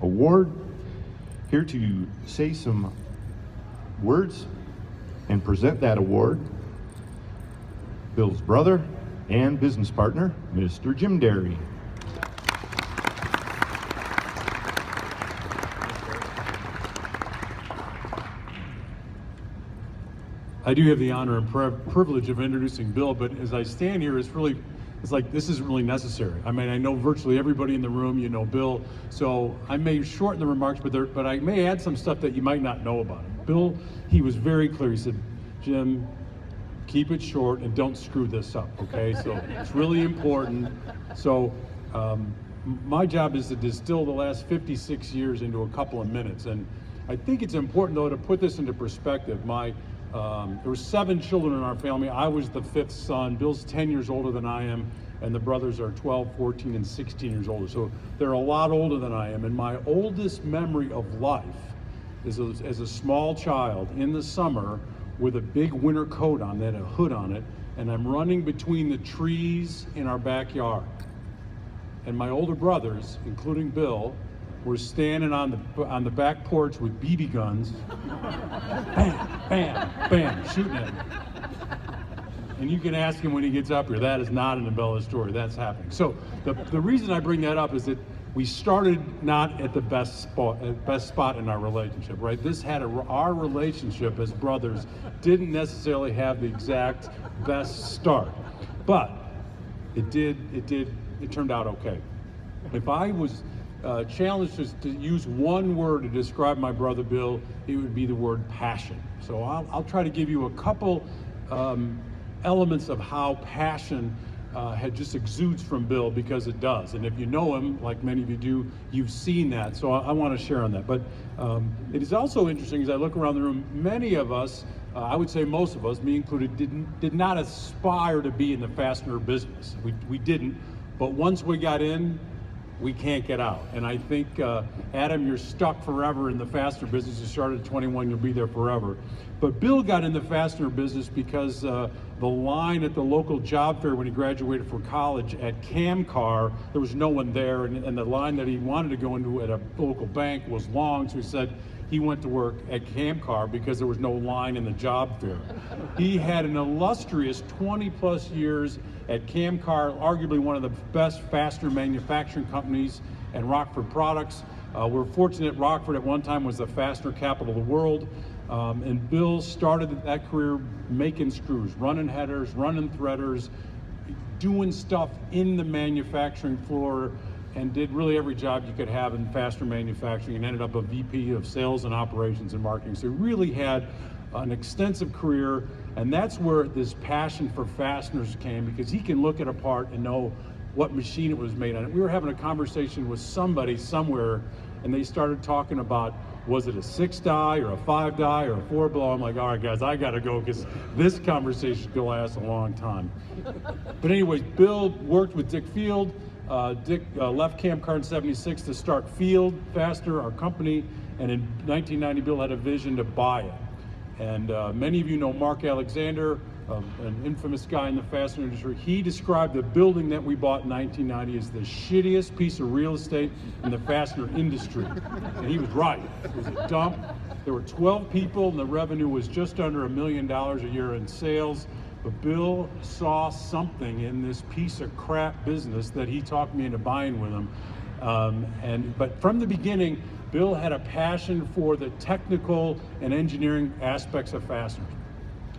Award. Here to say some words and present that award, Bill's brother and business partner, Mr. Jim Derry. I do have the honor and privilege of introducing Bill, but as I stand here, it's like this isn't really necessary. I mean, I know virtually everybody in the room, you know Bill, so I may shorten the remarks, but I may add some stuff that you might not know about him. Bill, he was very clear. He said, Jim, keep it short and don't screw this up, okay? So it's really important. So my job is to distill the last 56 years into a couple of minutes, and I think it's important, though, to put this into perspective. There were 7 children in our family. I was the 5th son. Bill's 10 years older than I am, and the brothers are 12, 14, and 16 years older. So they're a lot older than I am. And my oldest memory of life is as a small child in the summer with a big winter coat on that, a hood on it, and I'm running between the trees in our backyard. And my older brothers, including Bill, were standing on the back porch with BB guns, bam, bam, bam, shooting at me. And you can ask him when he gets up here. That is not an embellished story. That's happening. So the reason I bring that up is that we started not at the best spot in our relationship, right? This had our relationship as brothers didn't necessarily have the exact best start, but it turned out okay. If I was challenged to use one word to describe my brother Bill, it would be the word passion. So I'll try to give you a couple elements of how passion had just exudes from Bill, because it does. And if you know him, like many of you do, you've seen that. So I want to share on that. But it is also interesting, as I look around the room, many of us, I would say most of us, me included, did not aspire to be in the fastener business. We didn't. But once we got in, we can't get out. And I think, Adam, you're stuck forever in the fastener business. You started at 21, you'll be there forever. But Bill got in the fastener business because the line at the local job fair when he graduated from college at Camcar, there was no one there, and the line that he wanted to go into at a local bank was long, so he said he went to work at Camcar because there was no line in the job fair. He had an illustrious 20 plus years at Camcar, arguably one of the best fastener manufacturing companies, and Rockford Products. We're fortunate Rockford at one time was the fastener capital of the world. And Bill started that career making screws, running headers, running threaders, doing stuff in the manufacturing floor, and did really every job you could have in fastener manufacturing, and ended up a VP of sales and operations and marketing. So he really had an extensive career, and that's where this passion for fasteners came, because he can look at a part and know what machine it was made on. We were having a conversation with somebody somewhere, and they started talking about, was it a 6-die or a 5-die or a 4-blow? I'm like, all right, guys, I gotta go, because this conversation could last a long time. But anyways, Bill worked with Dick Field. Dick left Camcar in '76 to start Field Fastener, our company, and in 1990, Bill had a vision to buy it. And many of you know Mark Alexander, an infamous guy in the fastener industry. He described the building that we bought in 1990 as the shittiest piece of real estate in the fastener industry. And he was right. It was a dump. There were 12 people, and the revenue was just under $1 million a year in sales. But Bill saw something in this piece of crap business that he talked me into buying with him. But from the beginning, Bill had a passion for the technical and engineering aspects of fasteners.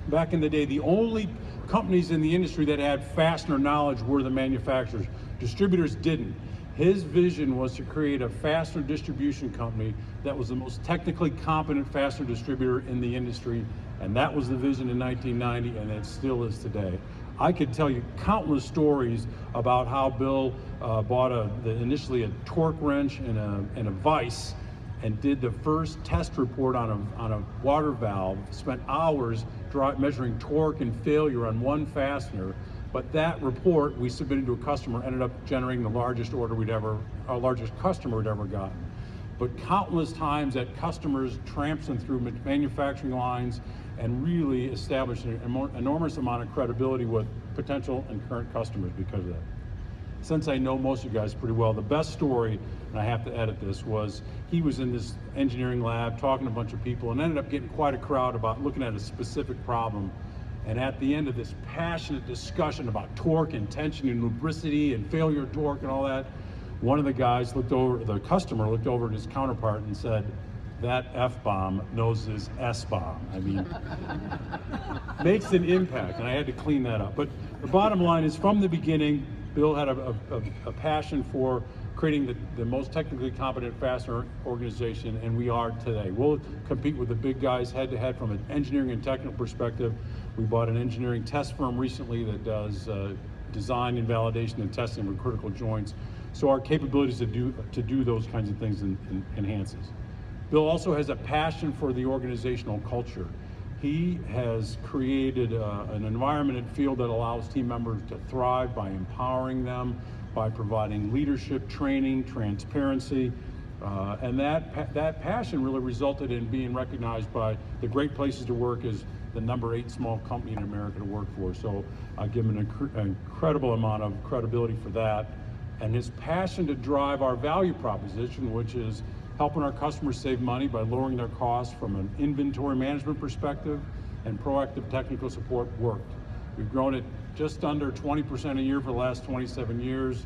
Back in the day, the only companies in the industry that had fastener knowledge were the manufacturers. Distributors didn't. His vision was to create a fastener distribution company that was the most technically competent fastener distributor in the industry, and that was the vision in 1990, and it still is today. I could tell you countless stories about how Bill bought initially a torque wrench and a vise, and did the first test report on a water valve, spent hours measuring torque and failure on one fastener. But that report we submitted to a customer ended up generating the largest our largest customer had ever gotten. But countless times that customers tramped them through manufacturing lines and really established an enormous amount of credibility with potential and current customers because of that. since I know most of you guys pretty well, the best story, and I have to edit this, was he was in this engineering lab talking to a bunch of people and ended up getting quite a crowd about looking at a specific problem. And at the end of this passionate discussion about torque and tension and lubricity and failure torque and all that, one of the guys looked over, the customer looked over at his counterpart and said, "That F-bomb knows his S-bomb." I mean, makes an impact, and I had to clean that up. But the bottom line is, from the beginning, Bill had a passion for creating the most technically competent fastener organization, and we are today. We'll compete with the big guys head to head from an engineering and technical perspective. We bought an engineering test firm recently that does design and validation and testing of critical joints. So our capabilities to do those kinds of things enhances. Bill also has a passion for the organizational culture. He has created an environment and field that allows team members to thrive by empowering them, by providing leadership training, transparency, and that passion really resulted in being recognized by the Great Places to Work as the #8 small company in America to work for. So I give him an incredible amount of credibility for that. And his passion to drive our value proposition, which is helping our customers save money by lowering their costs from an inventory management perspective and proactive technical support, worked. We've grown it just under 20% a year for the last 27 years.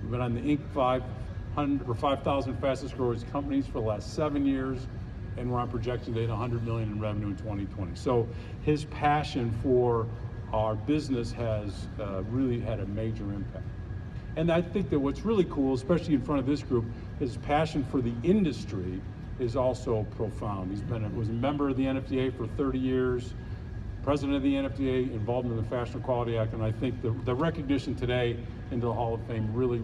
We've been on the Inc. 5,000 fastest growing companies for the last 7 years, and we're on projection to hit $100 million in revenue in 2020. So his passion for our business has really had a major impact. And I think that what's really cool, especially in front of this group, his passion for the industry is also profound. Was a member of the NFDA for 30 years, president of the NFDA, involved in the Fastener Quality Act, and I think the recognition today into the Hall of Fame really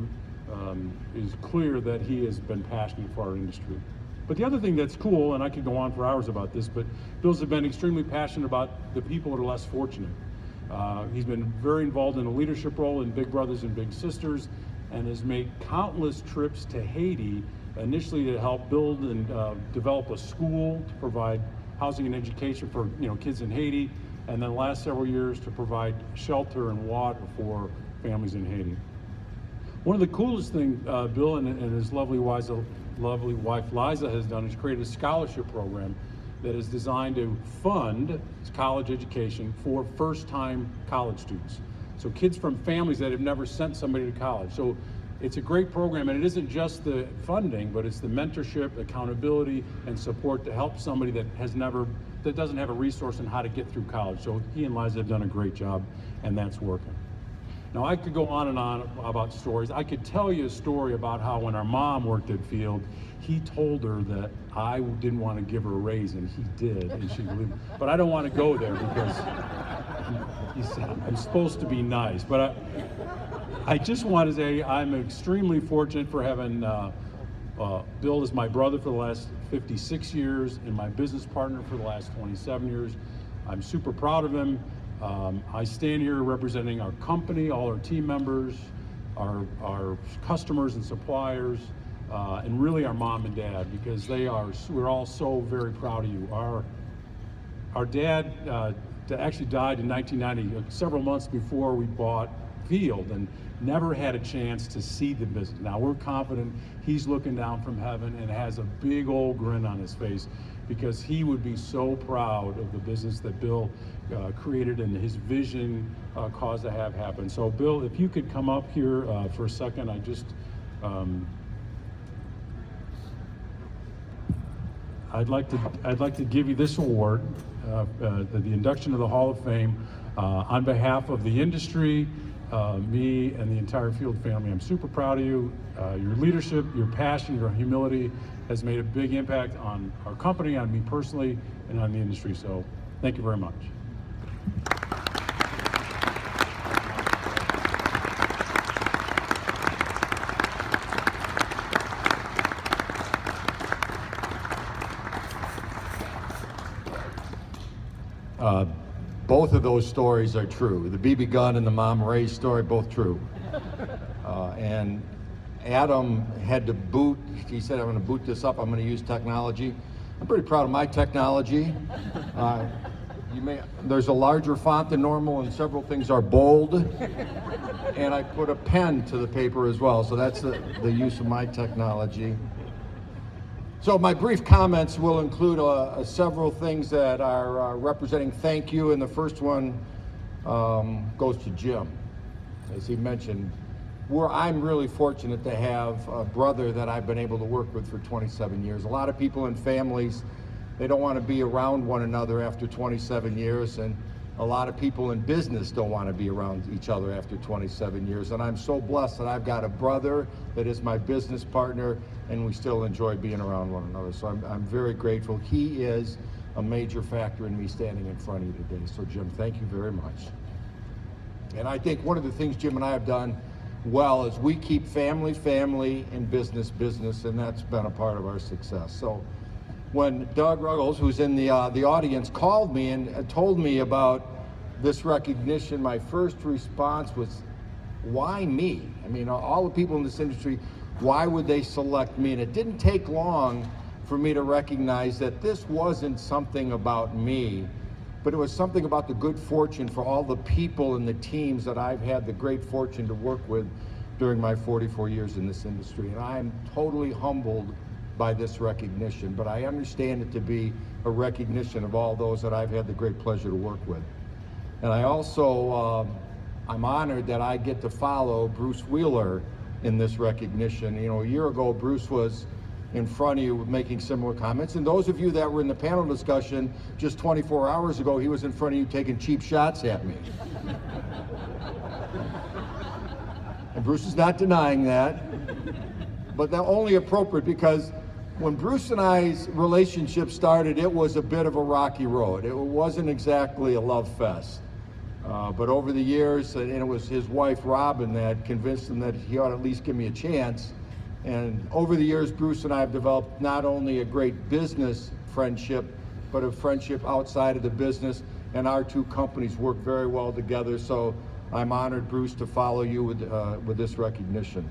is clear that he has been passionate for our industry. But the other thing that's cool, and I could go on for hours about this, but Bill's been extremely passionate about the people that are less fortunate. He's been very involved in a leadership role in Big Brothers and Big Sisters, and has made countless trips to Haiti, initially to help build and develop a school to provide housing and education for kids in Haiti, and then the last several years to provide shelter and water for families in Haiti. One of the coolest things Bill and his lovely wife Liza has done is create a scholarship program that is designed to fund college education for first-time college students. So kids from families that have never sent somebody to college. So it's a great program, and it isn't just the funding, but it's the mentorship, accountability, and support to help somebody that doesn't have a resource on how to get through college. So he and Liza have done a great job, and that's working. Now, I could go on and on about stories. I could tell you a story about how when our mom worked at Field, he told her that I didn't want to give her a raise, and he did, and she believed it. But I don't want to go there because he said, I'm supposed to be nice. But I just want to say I'm extremely fortunate for having Bill as my brother for the last 56 years and my business partner for the last 27 years. I'm super proud of him. I stand here representing our company, all our team members, our customers and suppliers, and really our mom and dad, because we're all so very proud of you. Our dad actually died in 1990, several months before we bought Field, and never had a chance to see the business. Now we're confident he's looking down from heaven and has a big old grin on his face, because he would be so proud of the business that Bill created and his vision caused to have happen. So Bill, if you could come up here for a second, I'd like to give you this award, the Induction to the Hall of Fame, on behalf of the industry, me and the entire Field family. I'm super proud of you. Your leadership, your passion, your humility has made a big impact on our company, on me personally, and on the industry. So thank you very much. Both of those stories are true. The BB gun and the Mom Ray story, both true. And Adam had to boot. He said, I'm going to boot this up. I'm going to use technology. I'm pretty proud of my technology. There's a larger font than normal, and several things are bold. And I put a pen to the paper as well, so that's the use of my technology. So my brief comments will include several things that are representing thank you, and the first one goes to Jim. As he mentioned, I'm really fortunate to have a brother that I've been able to work with for 27 years. A lot of people in families, they don't want to be around one another after 27 years, and a lot of people in business don't want to be around each other after 27 years. And I'm so blessed that I've got a brother that is my business partner, and we still enjoy being around one another. So I'm very grateful. He is a major factor in me standing in front of you today. So Jim, thank you very much. And I think one of the things Jim and I have done well is we keep family, and business, and that's been a part of our success. So when Doug Ruggles, who's in the audience, called me and told me about this recognition, my first response was, why me? I mean, all the people in this industry, why would they select me? And it didn't take long for me to recognize that this wasn't something about me, but it was something about the good fortune for all the people and the teams that I've had the great fortune to work with during my 44 years in this industry. And I'm totally humbled by this recognition, but I understand it to be a recognition of all those that I've had the great pleasure to work with. And I also, I'm honored that I get to follow Bruce Wheeler in this recognition. You know, a year ago, Bruce was in front of you making similar comments, and those of you that were in the panel discussion just 24 hours ago, he was in front of you taking cheap shots at me. And Bruce is not denying that, but they're only appropriate because when Bruce and I's relationship started, it was a bit of a rocky road. It wasn't exactly a love fest. But over the years, and it was his wife, Robin, that convinced him that he ought to at least give me a chance. And over the years, Bruce and I have developed not only a great business friendship, but a friendship outside of the business, and our two companies work very well together. So I'm honored, Bruce, to follow you with this recognition.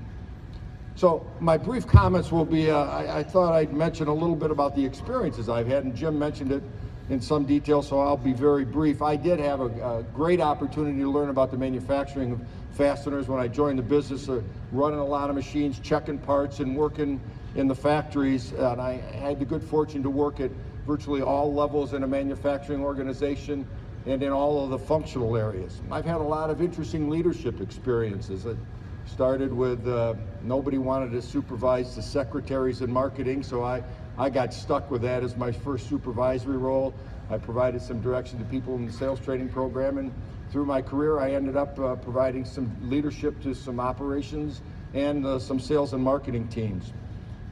So my brief comments will be, I thought I'd mention a little bit about the experiences I've had, and Jim mentioned it in some detail, so I'll be very brief. I did have a great opportunity to learn about the manufacturing of fasteners when I joined the business, running a lot of machines, checking parts, and working in the factories. And I had the good fortune to work at virtually all levels in a manufacturing organization and in all of the functional areas. I've had a lot of interesting leadership experiences. Started with nobody wanted to supervise the secretaries in marketing, so I got stuck with that as my first supervisory role. I provided some direction to people in the sales training program, and through my career I ended up providing some leadership to some operations and some sales and marketing teams.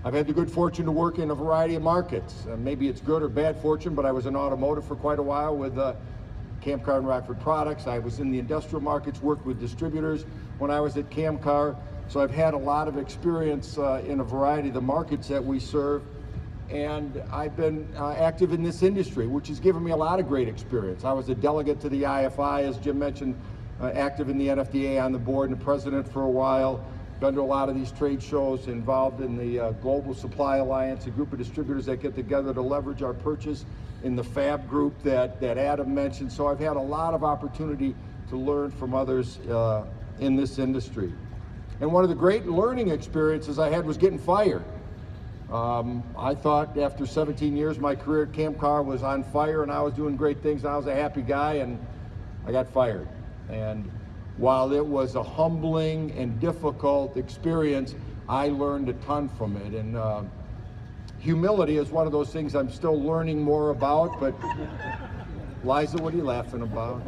I've had the good fortune to work in a variety of markets. Maybe it's good or bad fortune, but I was in automotive for quite a while with Camcar and Rockford Products. I was in the industrial markets, worked with distributors when I was at Camcar. So I've had a lot of experience in a variety of the markets that we serve. And I've been active in this industry, which has given me a lot of great experience. I was a delegate to the IFI, as Jim mentioned, active in the NFDA on the board and the president for a while. Been to a lot of these trade shows, involved in the Global Supply Alliance, a group of distributors that get together to leverage our purchase in the Fab group that Adam mentioned. So I've had a lot of opportunity to learn from others in this industry. And one of the great learning experiences I had was getting fired. I thought after 17 years, my career at Camcar was on fire and I was doing great things and I was a happy guy, and I got fired. And while it was a humbling and difficult experience, I learned a ton from it. And humility is one of those things I'm still learning more about, but Liza, what are you laughing about?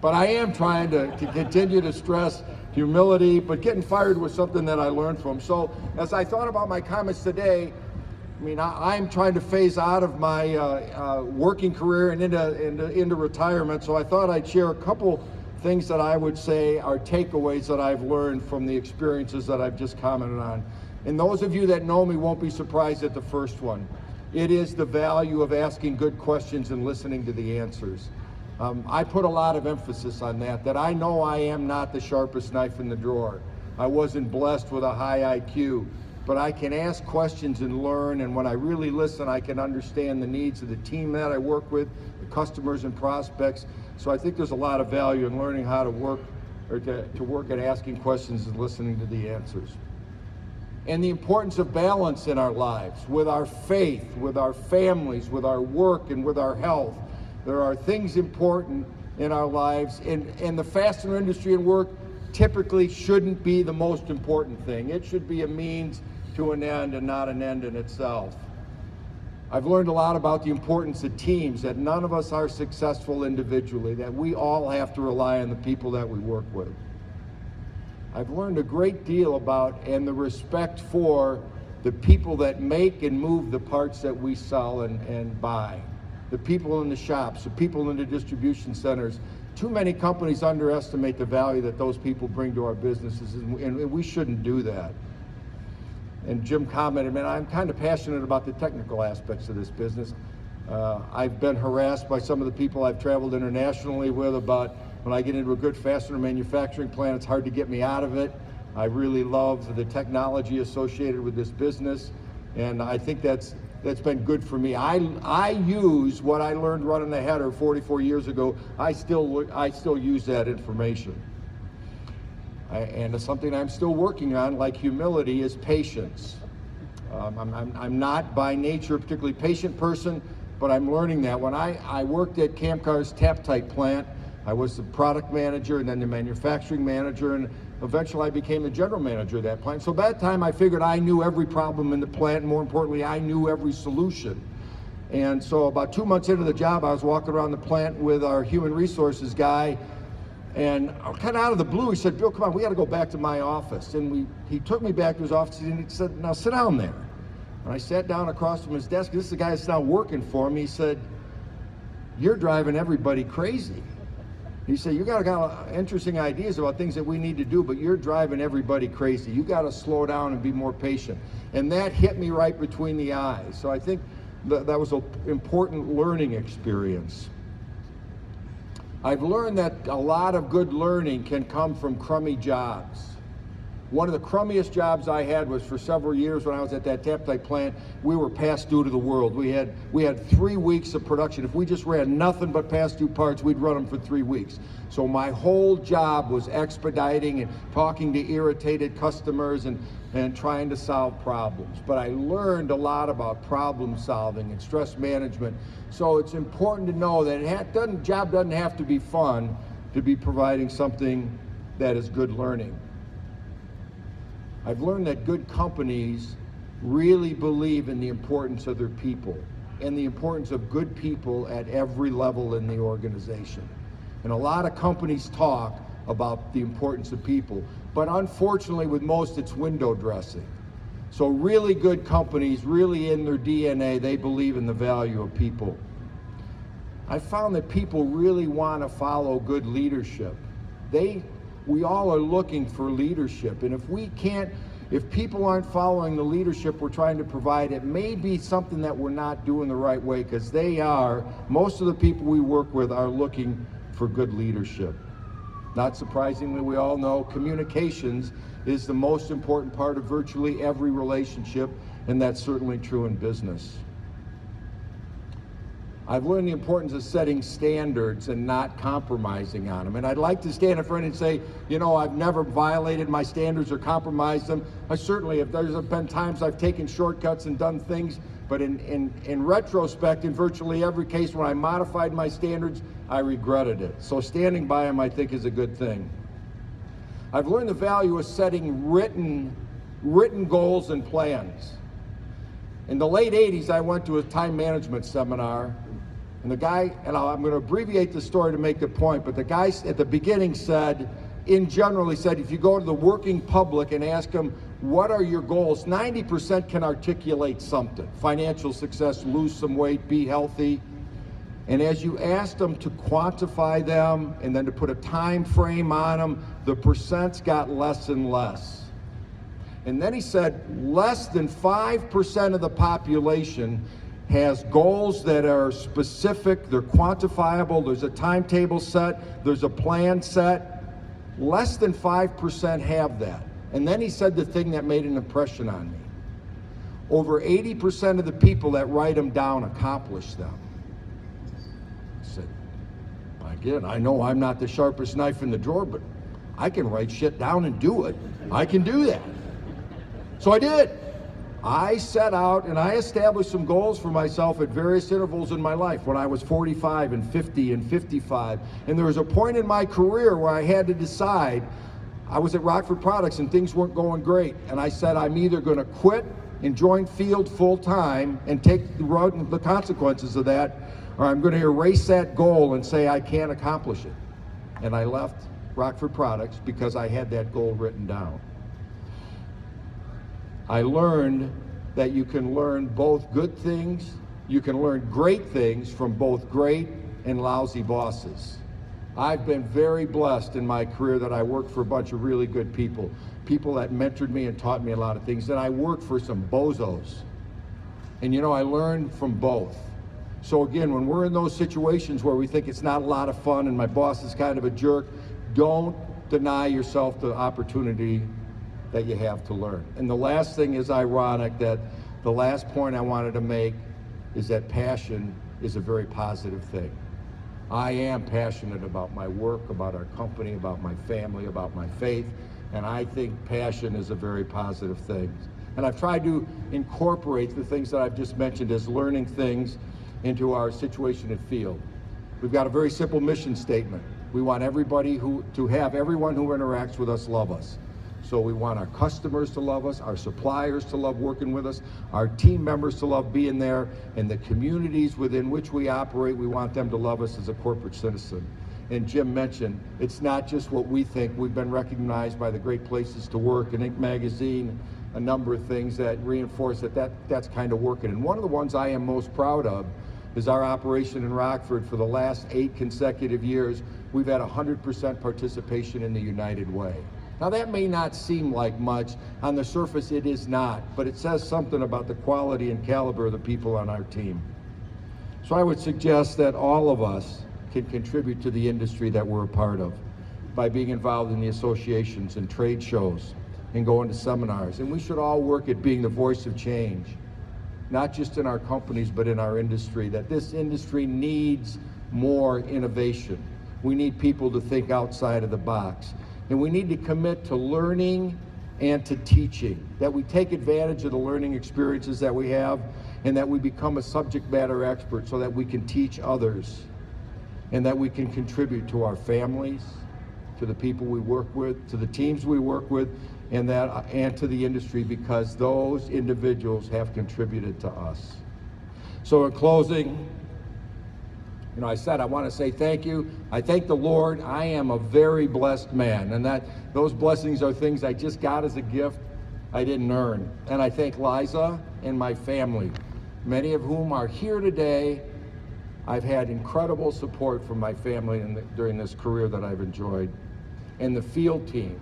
But I am trying to continue to stress humility, but getting fired was something that I learned from. So as I thought about my comments today, I mean, I'm trying to phase out of my working career and into retirement, so I thought I'd share a couple things that I would say are takeaways that I've learned from the experiences that I've just commented on. And those of you that know me won't be surprised at the first one. It is the value of asking good questions and listening to the answers. I put a lot of emphasis on that I know I am not the sharpest knife in the drawer. I wasn't blessed with a high IQ. but I can ask questions and learn, and when I really listen, I can understand the needs of the team that I work with, the customers and prospects. So I think there's a lot of value in learning how to work, or to work at asking questions and listening to the answers. And the importance of balance in our lives, with our faith, with our families, with our work, and with our health. There are things important in our lives, and the fastener industry and work typically shouldn't be the most important thing. It should be a means to an end and not an end in itself. I've learned a lot about the importance of teams, that none of us are successful individually, that we all have to rely on the people that we work with. I've learned a great deal about and the respect for the people that make and move the parts that we sell and buy. The people in the shops, the people in the distribution centers. Too many companies underestimate the value that those people bring to our businesses, and we shouldn't do that. And Jim commented, man, I'm kind of passionate about the technical aspects of this business. I've been harassed by some of the people I've traveled internationally with about when I get into a good fastener manufacturing plant, it's hard to get me out of it. I really love the technology associated with this business, and I think that's been good for me. I use what I learned running a header 44 years ago. I still use that information. And it's something I'm still working on, like humility, is patience. I'm not by nature a particularly patient person, but I'm learning that. When I worked at Camcar's Tap-Tight plant, I was the product manager and then the manufacturing manager, and eventually I became the general manager of that plant. So by that time I figured I knew every problem in the plant, and more importantly, I knew every solution. And so about 2 months into the job, I was walking around the plant with our human resources guy, and kind of out of the blue, he said, Bill, come on, we got to go back to my office. And he took me back to his office, and he said, now sit down there. And I sat down across from his desk. This is the guy that's now working for him. He said, you're driving everybody crazy. He said, you got interesting ideas about things that we need to do, but you're driving everybody crazy. You got to slow down and be more patient. And that hit me right between the eyes. So I think that was an important learning experience. I've learned that a lot of good learning can come from crummy jobs. One of the crummiest jobs I had was for several years when I was at that Tap-Tight plant. We were past due to the world. We had 3 weeks of production. If we just ran nothing but past due parts, we'd run them for 3 weeks. So my whole job was expediting and talking to irritated customers and trying to solve problems. But I learned a lot about problem solving and stress management. So it's important to know that job doesn't have to be fun to be providing something that is good learning. I've learned that good companies really believe in the importance of their people and the importance of good people at every level in the organization. And a lot of companies talk about the importance of people, but unfortunately with most it's window dressing. So really good companies, really in their DNA, they believe in the value of people. I found that people really want to follow good leadership. We all are looking for leadership, and if people aren't following the leadership we're trying to provide, it may be something that we're not doing the right way, because most of the people we work with are looking for good leadership. Not surprisingly, we all know communications is the most important part of virtually every relationship, and that's certainly true in business. I've learned the importance of setting standards and not compromising on them. And I'd like to stand in front and say, you know, I've never violated my standards or compromised them. I certainly have. There's been times I've taken shortcuts and done things, but in retrospect, in virtually every case when I modified my standards, I regretted it. So standing by them, I think, is a good thing. I've learned the value of setting written goals and plans. In the late 80s, I went to a time management seminar, and the guy, and I'm going to abbreviate the story to make the point, but the guy at the beginning said, in general, he said, if you go to the working public and ask them, what are your goals? 90% can articulate something. Financial success, lose some weight, be healthy. And as you ask them to quantify them and then to put a time frame on them, the percents got less and less. And then he said, less than 5% of the population has goals that are specific, they're quantifiable, there's a timetable set, there's a plan set. Less than 5% have that. And then he said the thing that made an impression on me. over 80% of the people that write them down accomplish them. I said, again, I know I'm not the sharpest knife in the drawer, but I can write shit down and do it. I can do that. So I did. I set out and I established some goals for myself at various intervals in my life when I was 45 and 50 and 55. And there was a point in my career where I had to decide. I was at Rockford Products and things weren't going great. And I said, I'm either going to quit and join Field full time and take the consequences of that, or I'm going to erase that goal and say I can't accomplish it. And I left Rockford Products because I had that goal written down. I learned that you can learn both good things, you can learn great things from both great and lousy bosses. I've been very blessed in my career that I worked for a bunch of really good people, people that mentored me and taught me a lot of things. And I worked for some bozos. And you know, I learned from both. So again, when we're in those situations where we think it's not a lot of fun and my boss is kind of a jerk, don't deny yourself the opportunity that you have to learn. And the last thing is ironic that the last point I wanted to make is that passion is a very positive thing. I am passionate about my work, about our company, about my family, about my faith, and I think passion is a very positive thing. And I've tried to incorporate the things that I've just mentioned as learning things into our situation at Field. We've got a very simple mission statement. We want everybody to have everyone who interacts with us love us. So we want our customers to love us, our suppliers to love working with us, our team members to love being there, and the communities within which we operate, we want them to love us as a corporate citizen. And Jim mentioned, it's not just what we think. We've been recognized by the Great Places to Work and Inc. magazine, a number of things that reinforce that's kind of working. And one of the ones I am most proud of is our operation in Rockford. For the last 8 consecutive years, we've had 100% participation in the United Way. Now that may not seem like much. On the surface it is not, but it says something about the quality and caliber of the people on our team. So I would suggest that all of us can contribute to the industry that we're a part of by being involved in the associations and trade shows and going to seminars. And we should all work at being the voice of change, not just in our companies, but in our industry, that this industry needs more innovation. We need people to think outside of the box. And we need to commit to learning and to teaching, that we take advantage of the learning experiences that we have and that we become a subject matter expert so that we can teach others and that we can contribute to our families, to the people we work with, to the teams we work with, and to the industry, because those individuals have contributed to us. So in closing, I said I want to say thank you. I thank the Lord. I am a very blessed man, and those blessings are things I just got as a gift I didn't earn. And I thank Liza and my family, many of whom are here today. I've had incredible support from my family during this career that I've enjoyed. And the Field team,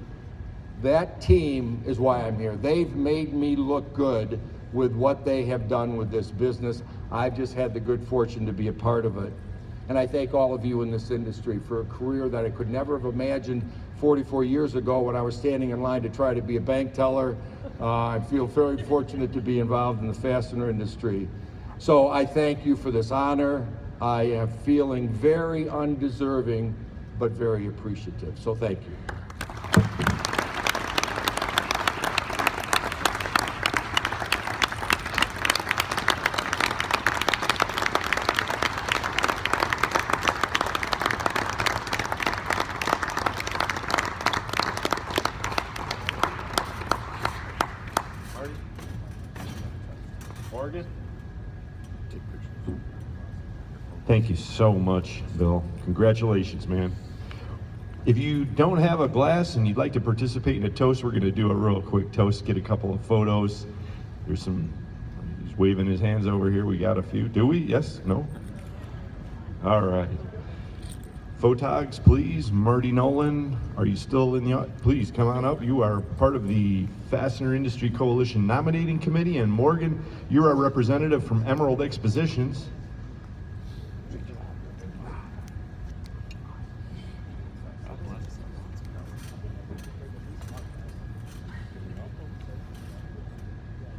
that team is why I'm here. They've made me look good with what they have done with this business. I've just had the good fortune to be a part of it. And I thank all of you in this industry for a career that I could never have imagined 44 years ago when I was standing in line to try to be a bank teller. I feel very fortunate to be involved in the fastener industry. So I thank you for this honor. I am feeling very undeserving, but very appreciative. So thank you. Morgan? Thank you so much, Bill. Congratulations, man. If you don't have a glass and you'd like to participate in a toast, we're going to do a real quick toast, get a couple of photos. There's he's waving his hands over here. We got a few. Do we? Yes? No? All right. Photogs, please. Marty Nolan, are you still in the, please come on up. You are part of the Fastener Industry Coalition Nominating Committee, and Morgan, you're our representative from Emerald Expositions.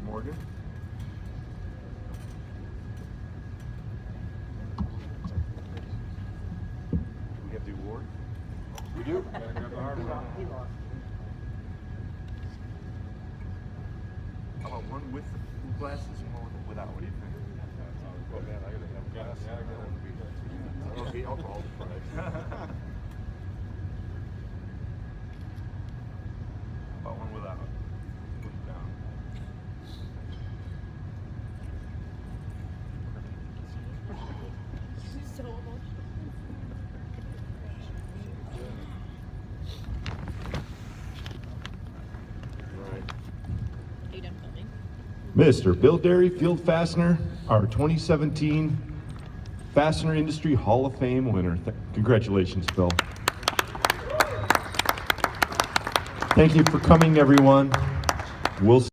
Morgan. with glasses and one without? What do you think? Oh man, I gotta have glasses. I don't want to be. That'll be alcohol deprived. About one without. Put it down. So emotional. Right. Are you done filming? Mr. Bill Derry, Field Fastener, our 2017 Fastener Industry Hall of Fame winner. Congratulations, Bill. Thank you for coming, everyone. We'll see